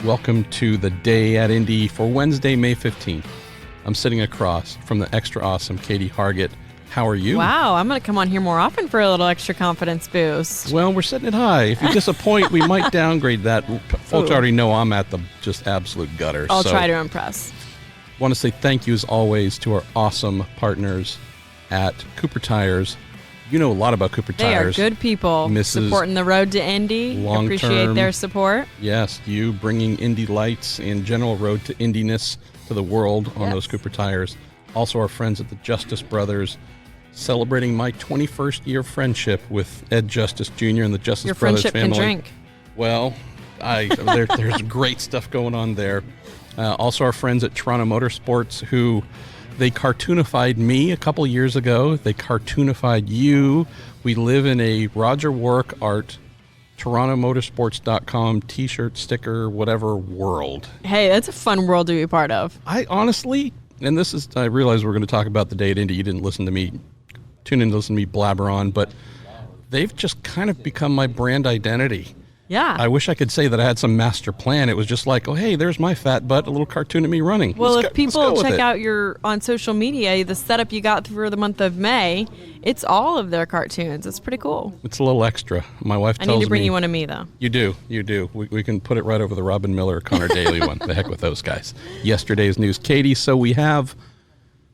Welcome to the day at Indy for Wednesday, May 15th. I'm sitting across from the extra awesome Katie Hargitt. How are you? Wow, I'm going to come on here more often for a little extra confidence boost. Well, we're setting it high. If you disappoint, we might downgrade that. Folks already know I'm at the just absolute gutter. I'll try to impress. Want to say thank you as always to our awesome partners at Cooper Tires. You know a lot about Cooper Tires. They are good people. Supporting the road to Indy. Long Appreciate term, their support. Yes, you bringing Indy lights and general road to Indiness to the world on those Cooper Tires. Also our friends at the Justice Brothers, celebrating my 21st year friendship with Ed Justice Jr. and the Justice Brothers family. Your friendship can drink. Well, there's great stuff going on there. Also our friends at Toronto Motorsports, who they cartoonified me a couple years ago. They cartoonified you. We live in a Roger Warwick art, TorontoMotorsports.com t-shirt, sticker, whatever world. Hey, that's a fun world to be part of. I honestly, and I realize we're going to talk about the day at Indy. You didn't listen to me, tune in to listen to me blabber on, but they've just kind of become my brand identity. Yeah. I wish I could say that I had some master plan. It was just like, oh, hey, there's my fat butt, a little cartoon of me running. Well, if people check out on social media, the setup you got for the month of May, it's all of their cartoons. It's pretty cool. It's a little extra. My wife tells me. I need to bring you one of me, though. You do. We can put it right over the Robin Miller, Connor Daly one. The heck with those guys. Yesterday's news, Katie. So we have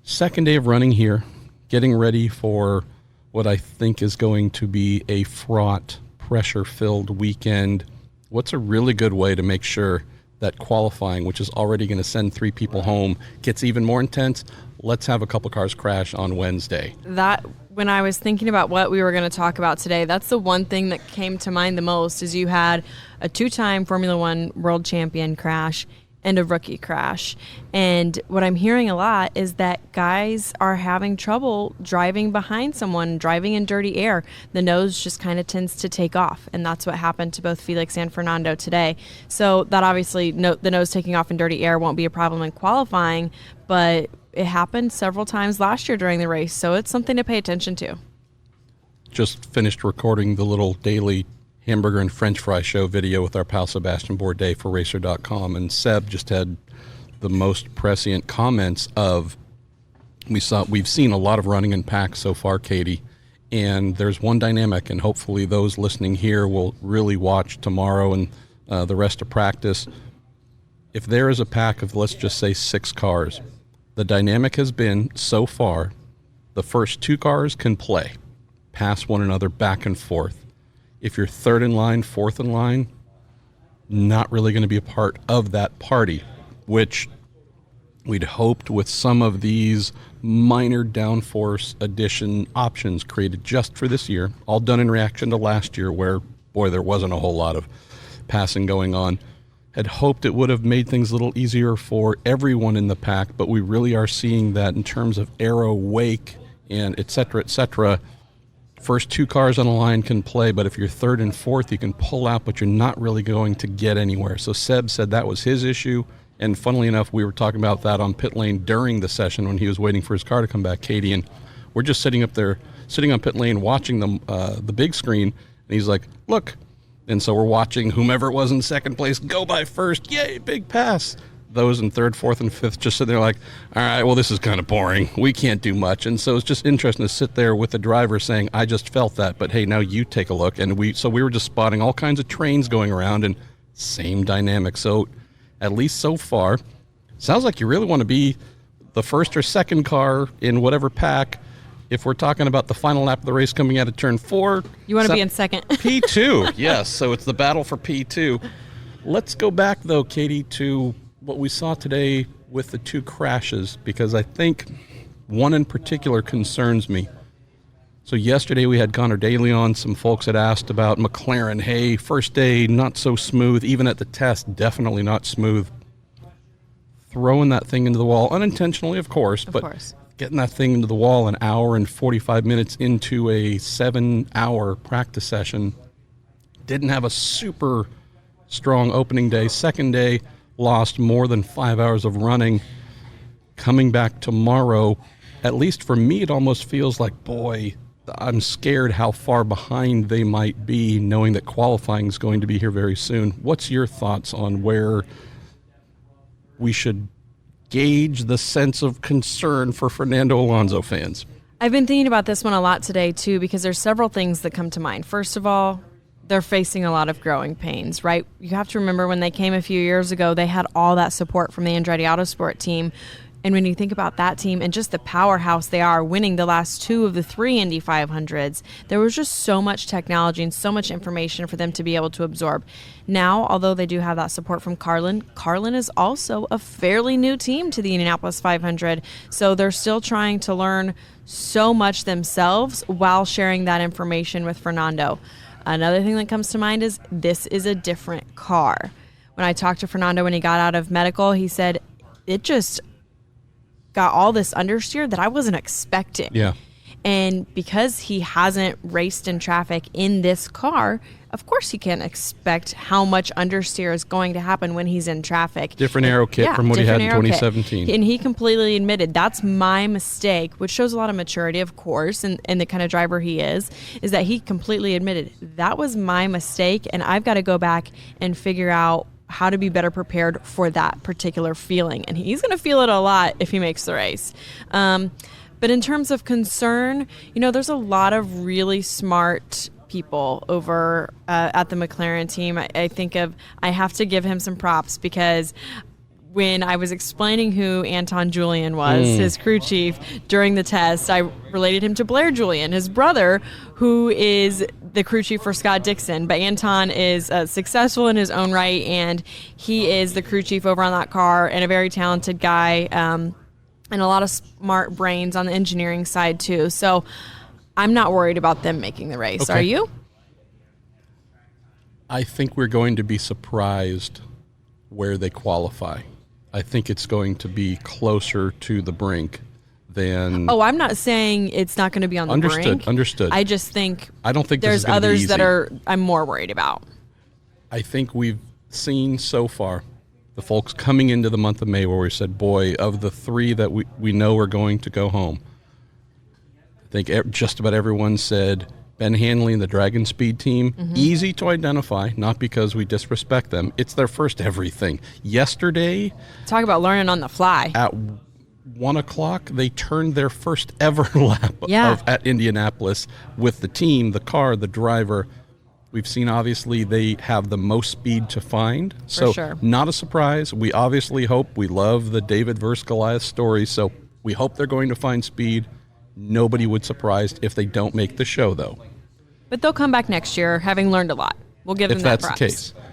second day of running here, getting ready for what I think is going to be a fraught, pressure-filled weekend. What's a really good way to make sure that qualifying, which is already going to send 3 people home, gets even more intense? Let's have a couple cars crash on Wednesday. When I was thinking about what we were going to talk about today, that's the one thing that came to mind the most, is you had a 2-time Formula One world champion crash and a rookie crash. And what I'm hearing a lot is that guys are having trouble driving behind someone, driving in dirty air. The nose just kind of tends to take off, and that's what happened to both Felix and Fernando today. So that obviously, the nose taking off in dirty air won't be a problem in qualifying, but it happened several times last year during the race, so it's something to pay attention to. Just finished recording the little daily hamburger and french fry show video with our pal Sebastian Bourdais for Racer.com, and Seb just had the most prescient comments of, we've seen a lot of running in packs so far, Katie, and there's one dynamic, and hopefully those listening here will really watch tomorrow and the rest of practice. If there is a pack of, let's just say, 6 cars, the dynamic has been so far, the first 2 cars can play, pass one another back and forth. If you're third in line, fourth in line, not really going to be a part of that party, which we'd hoped with some of these minor downforce addition options created just for this year, all done in reaction to last year where, boy, there wasn't a whole lot of passing going on. Had hoped it would have made things a little easier for everyone in the pack, but we really are seeing that in terms of aero, wake, and et cetera, first 2 cars on the line can play, but if you're third and fourth, you can pull out, but you're not really going to get anywhere. So Seb said that was his issue, and funnily enough, we were talking about that on pit lane during the session when he was waiting for his car to come back, Katie, and we're just sitting up there, sitting on pit lane, watching the big screen, and he's like, look. And so we're watching whomever it was in second place go by first. Yay, big pass. Those in third, fourth, and fifth just sit there like, all right, well, this is kind of boring. We can't do much. And so it's just interesting to sit there with the driver saying, I just felt that, but hey, now you take a look. And we were just spotting all kinds of trains going around and same dynamic. So at least so far, sounds like you really want to be the first or second car in whatever pack. If we're talking about the final lap of the race coming out of turn 4. You want to be in second. P2, yes. So it's the battle for P2. Let's go back, though, Katie, to what we saw today with the 2 crashes, because I think one in particular concerns me. So yesterday we had Connor Daly on. Some folks had asked about McLaren. Hey, first day, not so smooth. Even at the test, definitely not smooth. Throwing that thing into the wall, unintentionally, of course, but getting that thing into the wall an hour and 45 minutes into a 7-hour practice session. Didn't have a super strong opening day. Second day, lost more than 5 hours of running. Coming back tomorrow, at least for me, it almost feels like, boy, I'm scared how far behind they might be, knowing that qualifying is going to be here very soon. What's your thoughts on where we should gauge the sense of concern for Fernando Alonso fans? I've been thinking about this one a lot today, too, because there's several things that come to mind. First of all, they're facing a lot of growing pains, right? You have to remember when they came a few years ago, they had all that support from the Andretti Autosport team. And when you think about that team and just the powerhouse they are, winning the last 2 of the 3 Indy 500s, there was just so much technology and so much information for them to be able to absorb. Now, although they do have that support from Carlin is also a fairly new team to the Indianapolis 500. So they're still trying to learn so much themselves while sharing that information with Fernando. Another thing that comes to mind is this is a different car. When I talked to Fernando when he got out of medical, he said it just got all this understeer that I wasn't expecting. Yeah. And because he hasn't raced in traffic in this car, of course he can't expect how much understeer is going to happen when he's in traffic. Different aero kit from what he had in 2017. And he completely admitted, that's my mistake, which shows a lot of maturity, of course, and the kind of driver he is that he completely admitted, that was my mistake, and I've got to go back and figure out how to be better prepared for that particular feeling. And he's going to feel it a lot if he makes the race. But in terms of concern, there's a lot of really smart people over at the McLaren team. I have to give him some props, because when I was explaining who Anton Julian was, his crew chief, during the test, I related him to Blair Julian, his brother, who is the crew chief for Scott Dixon. But Anton is successful in his own right, and he is the crew chief over on that car, and a very talented guy, and a lot of smart brains on the engineering side too. So I'm not worried about them making the race. Okay. Are you? I think we're going to be surprised where they qualify. I think it's going to be closer to the brink than... Oh, I'm not saying it's not going to be on the brink. Understood. I just think... I don't think there's others that I'm more worried about. I think we've seen so far the folks coming into the month of May where we said, boy, of the 3 that we know are going to go home, I think just about everyone said Ben Hanley and the Dragon Speed team, easy to identify, not because we disrespect them. It's their first everything. Yesterday... Talk about learning on the fly. At 1 o'clock, they turned their first ever lap at Indianapolis with the team, the car, the driver. We've seen, obviously, they have the most speed to find. So, sure. Not a surprise. We obviously hope. We love the David versus Goliath story, so we hope they're going to find speed. Nobody would be surprised if they don't make the show, though. But they'll come back next year having learned a lot. We'll give them that props. If that's the case.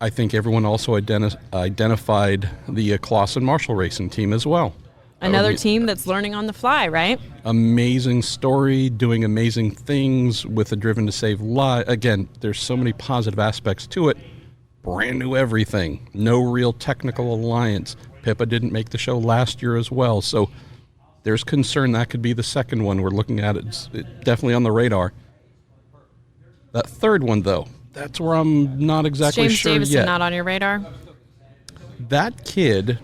I think everyone also identified the Clausen Marshall Racing team as well. Another team that's learning on the fly, right? Amazing story, doing amazing things with a driven to save lives. Again, there's so many positive aspects to it. Brand new everything. No real technical alliance. Pippa didn't make the show last year as well. So there's concern that could be the second one we're looking at. It's definitely on the radar. That third one, though, that's where I'm not exactly James sure Davison yet. not on your radar? That kid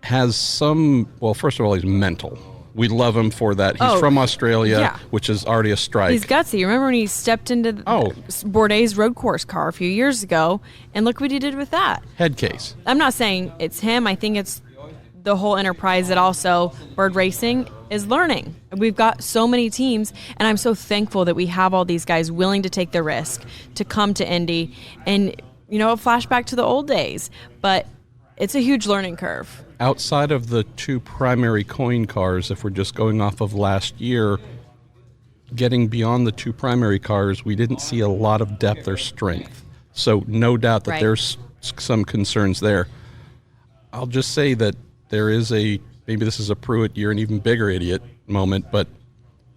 has some, well, first of all, he's mental. We love him for that. He's from Australia, which is already a strike. He's gutsy. Remember when he stepped into Bourdais' road course car a few years ago, and look what he did with that. Head case. I'm not saying it's him. I think it's the whole enterprise that also Bird Racing is learning. We've got so many teams, and I'm so thankful that we have all these guys willing to take the risk to come to Indy. And, a flashback to the old days, but it's a huge learning curve. Outside of the 2 primary coin cars, if we're just going off of last year, getting beyond the 2 primary cars, we didn't see a lot of depth or strength. So no doubt that there's some concerns there. I'll just say that there is maybe this is a Pruitt, you're an even bigger idiot moment, but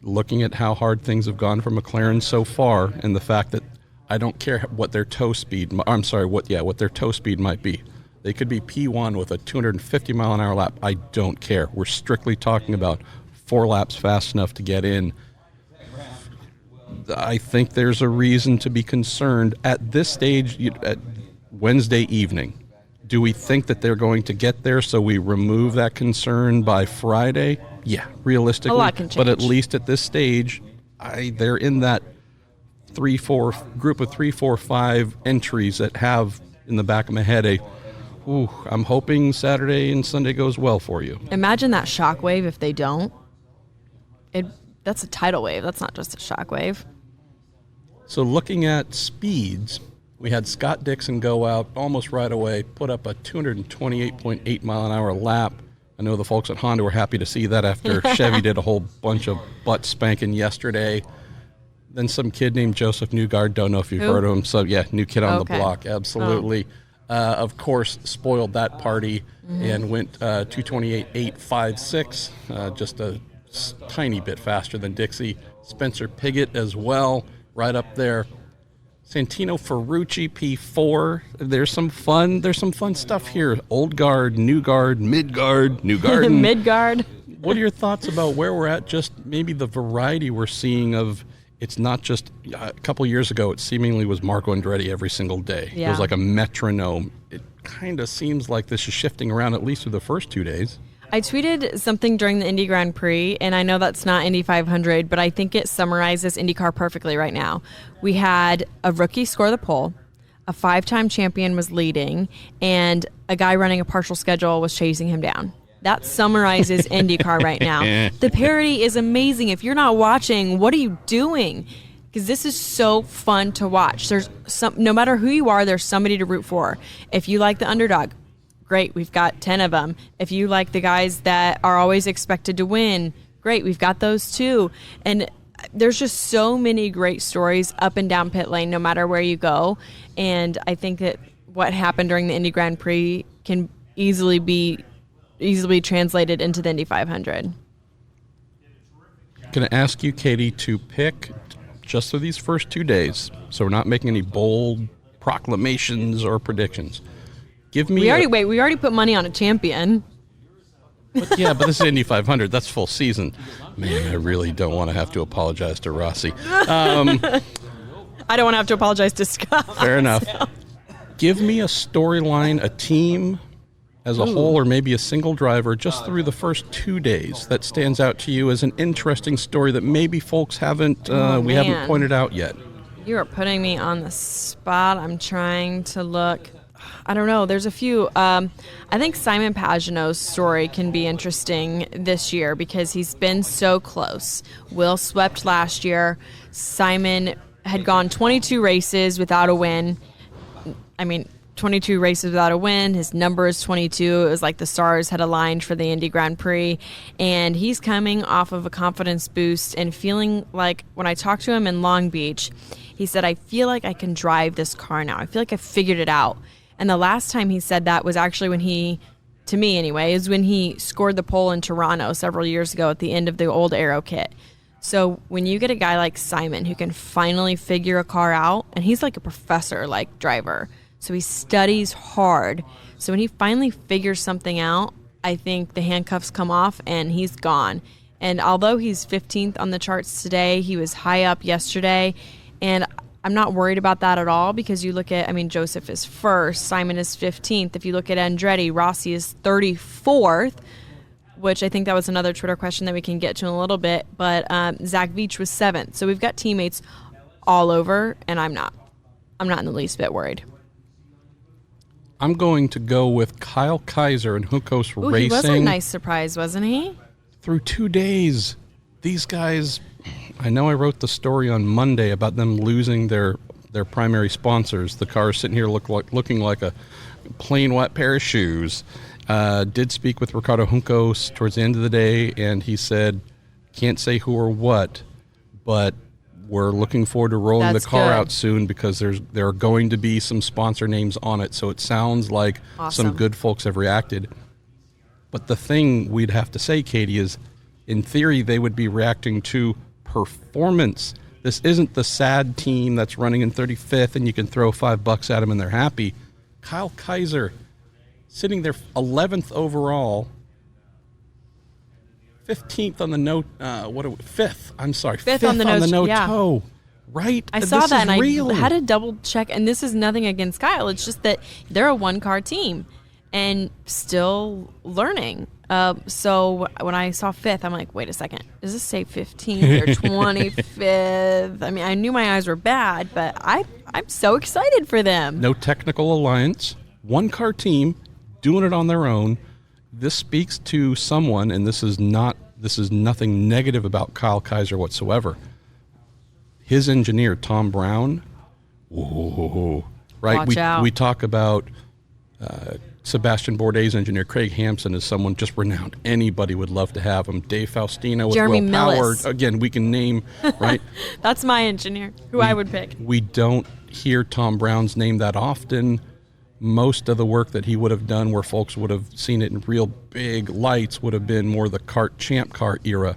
looking at how hard things have gone for McLaren so far, and the fact that I don't care what their toe speed, what their toe speed might be. They could be P1 with a 250 mile an hour lap. I don't care. We're strictly talking about 4 laps fast enough to get in. I think there's a reason to be concerned at this stage, at Wednesday evening. Do we think that they're going to get there so we remove that concern by Friday? realistically. A lot can But at change. least at this stage, they're in that group of 3, 4, 5 entries that have in the back of my head I'm hoping Saturday and Sunday goes well for you. Imagine that shockwave if they don't. That's a tidal wave. That's not just a shockwave. So looking at speeds, we had Scott Dixon go out almost right away, put up a 228.8 mile an hour lap. I know the folks at Honda were happy to see that after Chevy did a whole bunch of butt spanking yesterday. Then some kid named Joseph Newgard, don't know if you've heard of him. So, new kid on the block, absolutely. Of course, spoiled that party and went 228.856, just a tiny bit faster than Dixie. Spencer Piggott as well, right up there. Santino Ferrucci, P4. There's some fun stuff here. Old guard, new guard, mid guard, new garden. Mid guard. What are your thoughts about where we're at? Just maybe the variety we're seeing of. It's not just a couple years ago. It seemingly was Marco Andretti every single day. Yeah. It was like a metronome. It kind of seems like this is shifting around at least through the first 2 days. I tweeted something during the Indy Grand Prix, and I know that's not Indy 500, but I think it summarizes IndyCar perfectly right now. We had a rookie score the pole, a 5-time champion was leading, and a guy running a partial schedule was chasing him down. That summarizes IndyCar right now. The parody is amazing. If you're not watching, what are you doing? Because this is so fun to watch. No matter who you are, there's somebody to root for. If you like the underdog, great, we've got 10 of them. If you like the guys that are always expected to win, great, we've got those too. And there's just so many great stories up and down pit lane, no matter where you go. And I think that what happened during the Indy Grand Prix can easily be translated into the Indy 500. Going to ask you, Katie, to pick just for these first 2 days, so we're not making any bold proclamations or predictions. Give me. We already put money on a champion. But this is Indy 500. That's full season. Man, I really don't want to have to apologize to Rossi. I don't want to have to apologize to Scott. Fair enough. Give me a storyline, a team as a whole, or maybe a single driver just through the first 2 days that stands out to you as an interesting story that maybe folks haven't pointed out yet. You are putting me on the spot. I'm trying to look. I don't know. There's a few. I think Simon Pagenaud's story can be interesting this year because he's been so close. Will swept last year. Simon had gone 22 races without a win. 22 races without a win. His number is 22. It was like the stars had aligned for the Indy Grand Prix. And he's coming off of a confidence boost and feeling like, when I talked to him in Long Beach, he said, I feel like I can drive this car now. I feel like I figured it out. And the last time he said that was actually when he scored the pole in Toronto several years ago at the end of the old Aero kit. So when you get a guy like Simon who can finally figure a car out, and he's like a professor, like driver, so he studies hard. So when he finally figures something out, I think the handcuffs come off and he's gone. And although he's 15th on the charts today, he was high up yesterday. And I'm not worried about that at all because you look at, Joseph is first, Simon is 15th. If you look at Andretti, Rossi is 34th, which I think that was another Twitter question that we can get to in a little bit. But Zach Veach was 7th. So we've got teammates all over, and I'm not in the least bit worried. I'm going to go with Kyle Kaiser and Hukos Racing. He was a nice surprise, wasn't he? Through 2 days, these guys, I know I wrote the story on Monday about them losing their primary sponsors. The cars sitting here looking like a plain wet pair of shoes. Did speak with Ricardo Juncos towards the end of the day, and he said, can't say who or what, but we're looking forward to rolling the car out soon because there are going to be some sponsor names on it. So it sounds like some good folks have reacted. But the thing we'd have to say, Katie, is in theory they would be reacting to performance. This isn't the sad team that's running in 35th and you can throw $5 at them and they're happy. Kyle Kaiser sitting there 11th overall, 15th on the fifth on the no-toe. Right? I saw that and I had to double check, and this is nothing against Kyle. It's just that they're a one-car team and still learning. So when I saw 5th, I'm like, wait a second, does this say 15th or 25th? I mean, I knew my eyes were bad, but I'm so excited for them. No technical alliance, one car team doing it on their own. This speaks to someone, and this is nothing negative about Kyle Kaiser whatsoever. His engineer, Tom Brown, whoa, right? Watch out. We talk about Sebastian Bourdais' engineer, Craig Hampson, is someone just renowned. Anybody would love to have him. Dave Faustino with Jeremy Will Power. Millis. Again, we can name, right? That's my engineer, who I would pick. We don't hear Tom Brown's name that often. Most of the work that he would have done where folks would have seen it in real big lights would have been more the kart champ car era.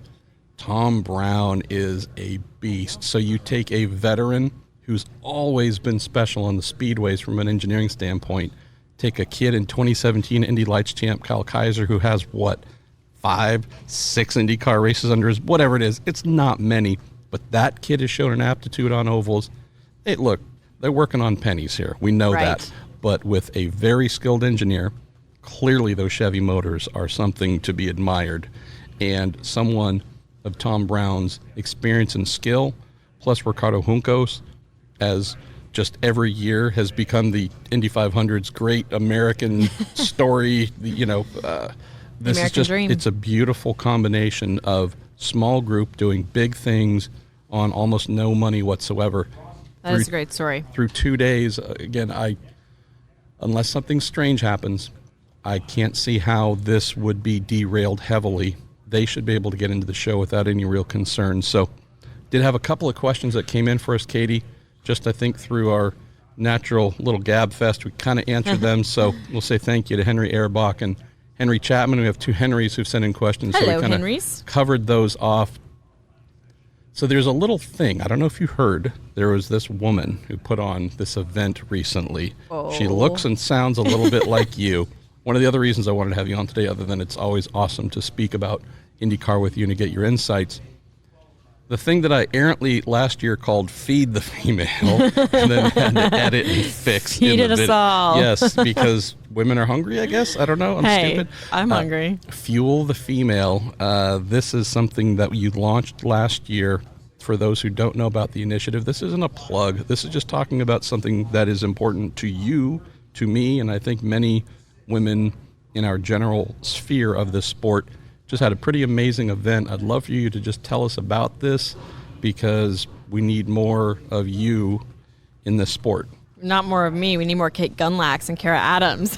Tom Brown is a beast. So you take a veteran who's always been special on the speedways from an engineering standpoint, take a kid in 2017 Indy Lights champ Kyle Kaiser who has, 5, 6 IndyCar races under his, whatever it is. It's not many, but that kid has shown an aptitude on ovals. Hey, look, they're working on pennies here. We know Right. that. But with a very skilled engineer, clearly those Chevy motors are something to be admired. And someone of Tom Brown's experience and skill, plus Ricardo Juncos, as just every year has become the Indy 500's great American story. This American is just, dream. it's a beautiful combination of small group doing big things on almost no money whatsoever. That is a great story. Through 2 days, again, unless something strange happens, I can't see how this would be derailed heavily. They should be able to get into the show without any real concern. So, did have a couple of questions that came in for us, Katie. Just, I think, through our natural little gab fest, we kind of answered them. So, we'll say thank you to Henry Erbach and Henry Chapman. We have 2 Henrys who've sent in questions. Hello, so we kind Henrys. of covered those off. So there's a little thing. I don't know if you heard. There was this woman who put on this event recently. Oh. She looks and sounds a little bit like you. One of the other reasons I wanted to have you on today, other than it's always awesome to speak about IndyCar with you and to get your insights, the thing that I errantly last year called Feed the Female and then had to edit and fix. Feed in the us all. Yes, because women are hungry, I guess. I don't know. I'm stupid. I'm hungry. Fuel the Female. This is something that you launched last year. For those who don't know about the initiative, this isn't a plug. This is just talking about something that is important to you, to me, and I think many women in our general sphere of this sport. Just had a pretty amazing event. I'd love for you to just tell us about this because we need more of you in this sport. Not more of me. We need more Kate Gunlax and Kara Adams.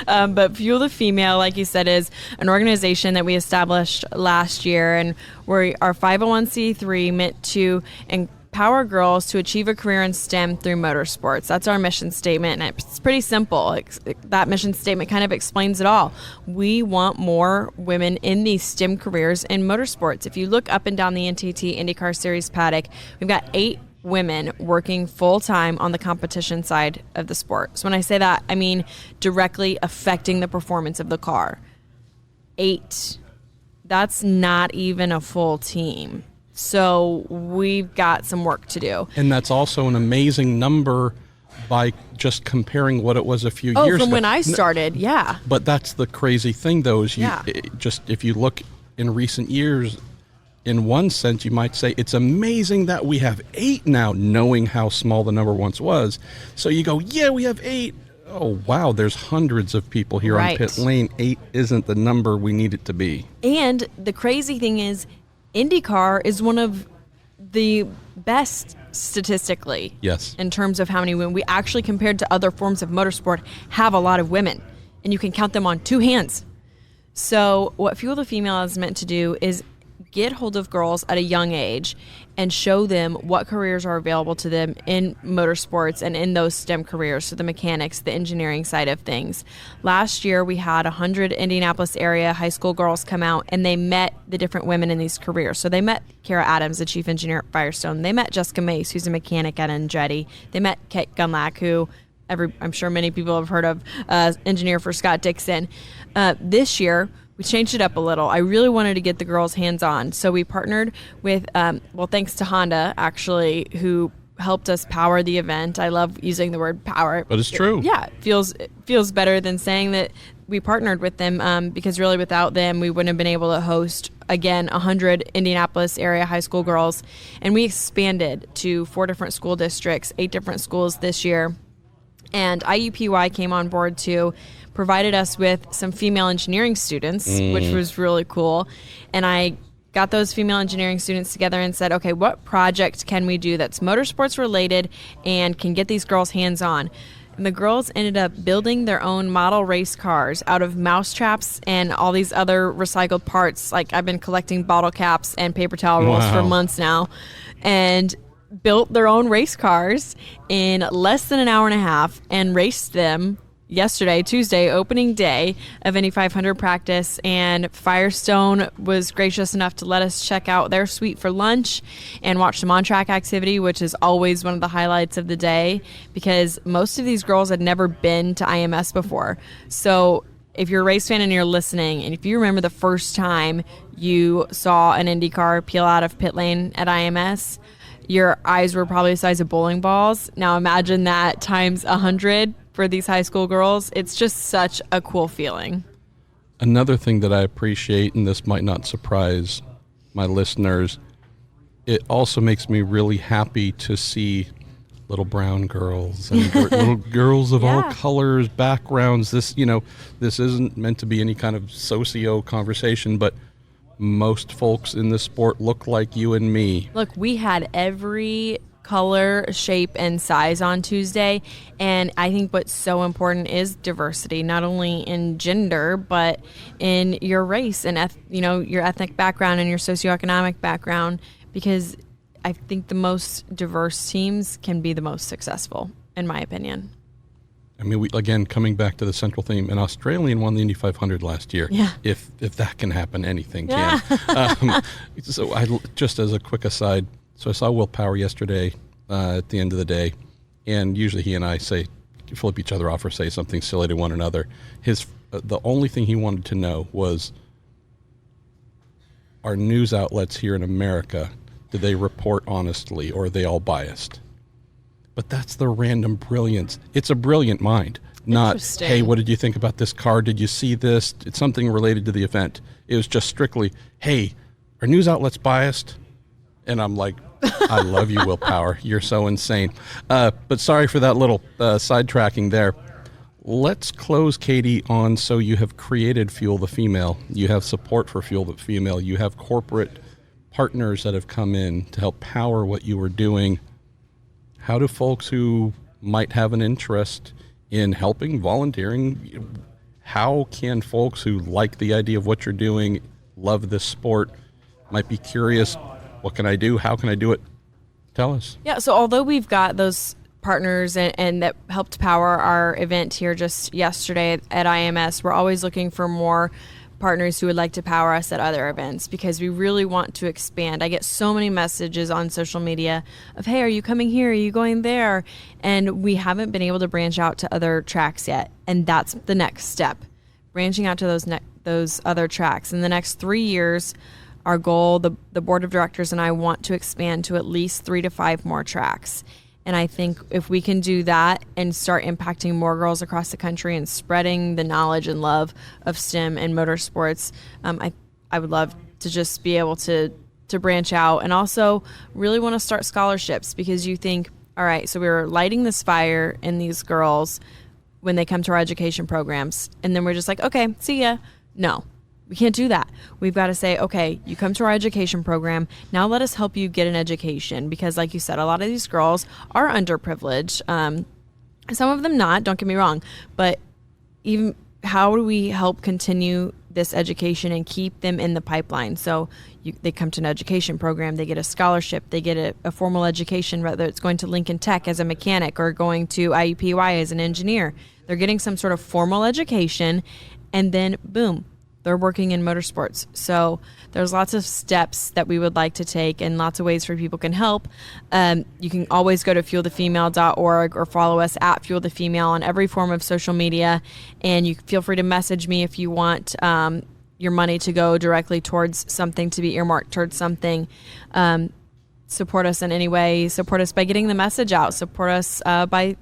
But Fuel the Female, like you said, is an organization that we established last year, and we are 501c3 meant to empower girls to achieve a career in STEM through motorsports. That's our mission statement, and it's pretty simple. That mission statement kind of explains it all. We want more women in these STEM careers in motorsports. If you look up and down the NTT IndyCar Series paddock, we've got 8 women working full-time on the competition side of the sport. So when I say that, I mean directly affecting the performance of the car. 8. That's not even a full team. So we've got some work to do. And that's also an amazing number by just comparing what it was a few years ago. Oh, from when I started, yeah. But that's the crazy thing, though, is if you look in recent years, in one sense, you might say it's amazing that we have 8 now, knowing how small the number once was. So you go, yeah, we have 8. Oh, wow, there's hundreds of people here on pit lane. 8 isn't the number we need it to be. And the crazy thing is, IndyCar is one of the best statistically. Yes. In terms of how many women we actually, compared to other forms of motorsport, have a lot of women. And you can count them on 2 hands. So what Fuel the Female is meant to do is get hold of girls at a young age and show them what careers are available to them in motorsports and in those STEM careers, so the mechanics, the engineering side of things. Last year, we had 100 Indianapolis area high school girls come out, and they met the different women in these careers. So they met Kara Adams, the chief engineer at Firestone. They met Jessica Mace, who's a mechanic at Andretti. They met Kate Gunlack, who I'm sure many people have heard of, engineer for Scott Dixon. This year, we changed it up a little. I really wanted to get the girls hands-on. So we partnered with, thanks to Honda, actually, who helped us power the event. I love using the word power. But it's true. It feels better than saying that we partnered with them, because really without them, we wouldn't have been able to host, again, 100 Indianapolis area high school girls. And we expanded to 4 different school districts, 8 different schools this year. And IUPUI came on board too, provided us with some female engineering students, which was really cool. And I got those female engineering students together and said, okay, what project can we do that's motorsports related and can get these girls hands-on? And the girls ended up building their own model race cars out of mouse traps and all these other recycled parts. Like, I've been collecting bottle caps and paper towel rolls for months now, and built their own race cars in less than an hour and a half and raced them yesterday, Tuesday, opening day of Indy 500 practice. And Firestone was gracious enough to let us check out their suite for lunch and watch some on-track activity, which is always one of the highlights of the day, because most of these girls had never been to IMS before. So if you're a race fan and you're listening, and if you remember the first time you saw an IndyCar peel out of pit lane at IMS, your eyes were probably the size of bowling balls. Now imagine that times 100 for these high school girls. It's just such a cool feeling. Another thing that I appreciate, and this might not surprise my listeners, it also makes me really happy to see little brown girls and little girls of all colors, backgrounds. This isn't meant to be any kind of socio conversation, but most folks in this sport look like you and me. Look, we had every color, shape, and size on Tuesday, and I think what's so important is diversity, not only in gender, but in your race and your ethnic background and your socioeconomic background, because I think the most diverse teams can be the most successful, in my opinion. I mean, again, coming back to the central theme, an Australian won the Indy 500 last year. Yeah. If that can happen, anything can. So just as a quick aside, so I saw Will Power yesterday at the end of the day, and usually he and I flip each other off or say something silly to one another. The only thing he wanted to know was, are news outlets here in America, do they report honestly, or are they all biased? But that's the random brilliance. It's a brilliant mind. Not, hey, what did you think about this car? Did you see this? It's something related to the event. It was just strictly, hey, are news outlets biased? And I'm like, I love you, Will Power. You're so insane. But sorry for that little sidetracking there. Let's close, Katie, on, so you have created Fuel the Female. You have support for Fuel the Female. You have corporate partners that have come in to help power what you are doing. How do folks who might have an interest in helping, volunteering, how can folks who like the idea of what you're doing, love this sport, might be curious, what can I do? How can I do it? Tell us. Yeah, so although we've got those partners and that helped power our event here just yesterday at IMS, we're always looking for more partners who would like to power us at other events, because we really want to expand. I get so many messages on social media of, hey, are you coming here? Are you going there? And we haven't been able to branch out to other tracks yet. And that's the next step, branching out to those other tracks. In the next 3 years, our goal, the board of directors and I want to expand to at least 3 to 5 more tracks. And I think if we can do that and start impacting more girls across the country and spreading the knowledge and love of STEM and motorsports, I would love to just be able to branch out, and also really want to start scholarships, because you think, all right, so we're lighting this fire in these girls when they come to our education programs, and then we're just like, okay, see ya. No. We can't do that. We've got to say, okay, you come to our education program. Now let us help you get an education, because like you said, a lot of these girls are underprivileged. Some of them not, don't get me wrong. But even how do we help continue this education and keep them in the pipeline? So they come to an education program, they get a scholarship, they get a formal education, whether it's going to Lincoln Tech as a mechanic or going to IUPUI as an engineer. They're getting some sort of formal education, and then boom, they're working in motorsports. So there's lots of steps that we would like to take, and lots of ways for people can help. You can always go to fuelthefemale.org or follow us at Fuel the Female on every form of social media. And you feel free to message me if you want your money to go directly towards something, to be earmarked towards something. support us in any way, support us by getting the message out, support us by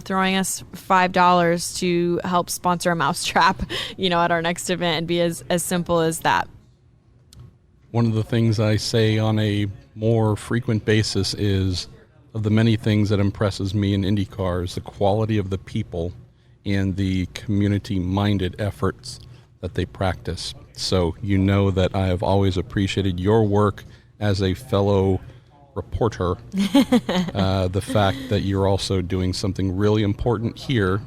throwing us $5 to help sponsor a mousetrap, at our next event, and be as simple as that. One of the things I say on a more frequent basis is, of the many things that impresses me in IndyCar, is the quality of the people and the community-minded efforts that they practice. So that I have always appreciated your work as a fellow reporter. The fact that you're also doing something really important here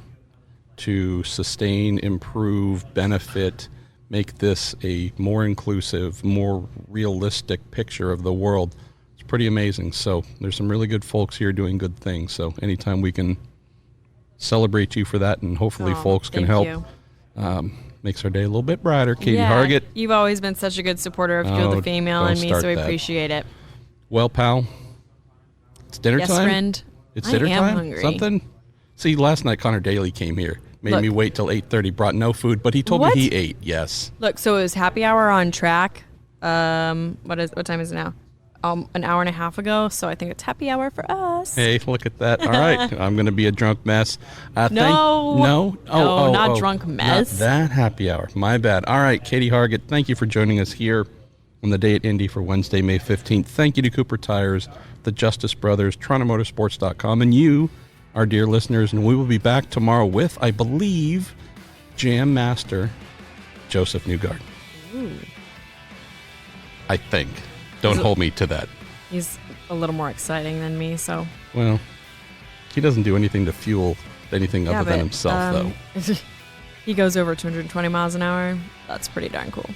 to sustain, improve, benefit, make this a more inclusive, more realistic picture of the world. It's pretty amazing. So there's some really good folks here doing good things. So anytime we can celebrate you for that, and hopefully folks can help, makes our day a little bit brighter. Katie Hargitt. You've always been such a good supporter of Fuel the Female and me, so we appreciate it. Well, pal, it's dinner time. Yes, friend. It's dinner time. Hungry. Something. See, last night Connor Daly came here, made me wait till 8:30, brought no food, but he told me he ate. Yes. Look, so it was happy hour on track. What time is it now? An hour and a half ago, so I think it's happy hour for us. Hey, look at that. All right. I'm going to be a drunk mess. No. Not drunk mess. Not that happy hour. My bad. All right, Katie Hargitt, thank you for joining us here on the day at Indy for Wednesday, May 15th. Thank you to Cooper Tires, the Justice Brothers, TorontoMotorsports.com, and you, our dear listeners. And we will be back tomorrow with, I believe, Jam Master Joseph Newgard. Ooh. I think. Don't hold me to that. He's a little more exciting than me, so. Well, he doesn't do anything to fuel anything other than himself, though. He goes over 220 miles an hour. That's pretty darn cool.